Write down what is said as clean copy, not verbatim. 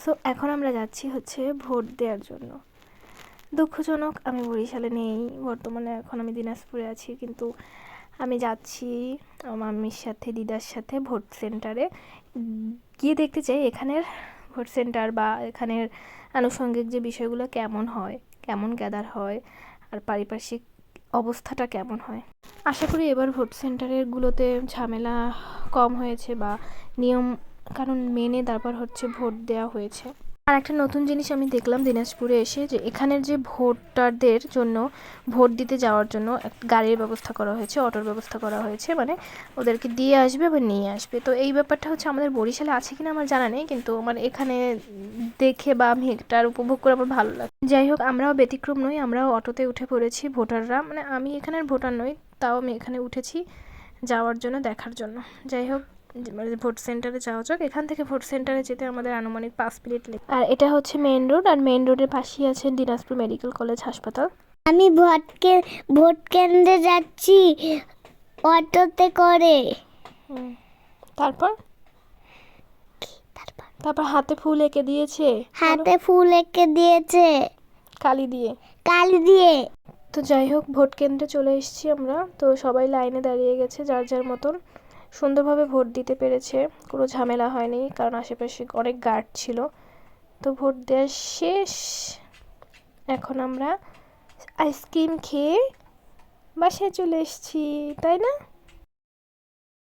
So এখন আমরা যাচ্ছি হচ্ছে ভোট দেওয়ার জন্য। দুঃখজনক আমি বরিশালে নেই বর্তমানে, এখন আমি দিনাজপুরে আছি, কিন্তু আমি যাচ্ছি মাম্মির সাথে দিদার সাথে ভোট সেন্টারে গিয়ে দেখতে চাই এখানের ভোট সেন্টার বা এখানের আনুষঙ্গিক যে বিষয়গুলো কেমন হয়, কেমন গ্যাদার হয়, আর পারিপার্শ্বিক অবস্থাটা কেমন হয়। আশা করি এবার ভোট সেন্টারেরগুলোতে ঝামেলা কম হয়েছে বা নিয়ম কারণ মেনে তারপর হচ্ছে ভোট দেওয়া হয়েছে। আর একটা নতুন জিনিস আমি দেখলাম দিনাজপুরে এসে, যে এখানের যে ভোটারদের জন্য ভোট দিতে যাওয়ার জন্য গাড়ির ব্যবস্থা করা হয়েছে, অটোর ব্যবস্থা করা হয়েছে, মানে ওদেরকে দিয়ে আসবে বা নিয়ে আসবে। তো এই ব্যাপারটা হচ্ছে আমাদের বরিশালে আছে কিনা আমার জানা নেই, কিন্তু আমার এখানে দেখে বা আমি এটার উপভোগ করে আমার ভালো লাগে। যাই হোক, আমরাও ব্যতিক্রম নই, আমরাও অটোতে উঠে পড়েছি ভোটাররা, মানে আমি এখানের ভোটার নই, তাও আমি এখানে উঠেছি যাওয়ার জন্য, দেখার জন্য। যাই হোক, মানে ভোট সেন্টারে যাওয়া যাক। এখান থেকে ভোট সেন্টারে যেতে আমাদের আনুমানিক 5 মিনিট লাগে। আর এটা হচ্ছে মেইন রোড, আর মেইন রোডের পাশেই আছে দিনাজপুর মেডিকেল কলেজ হাসপাতাল। আমি ভোট কেন্দ্রে যাচ্ছি অটোতে করে। তারপর তারপর হাতে ফুল এঁকে দিয়েছে, হাতে ফুল এঁকে দিয়েছে কালি দিয়ে। তো যাই হোক, ভোট কেন্দ্রে চলে এসেছি আমরা। তো সবাই লাইনে দাঁড়িয়ে গেছে যার যার মতন, সুন্দরভাবে ভোট দিতে পেরেছে, কোনো ঝামেলা হয়নি, কারণ আশেপাশে অনেক গার্ড ছিল। তো ভোট দেওয়া শেষ, এখন আমরা আইসক্রিম খেয়ে বাসায় চলে এসেছি, তাই না?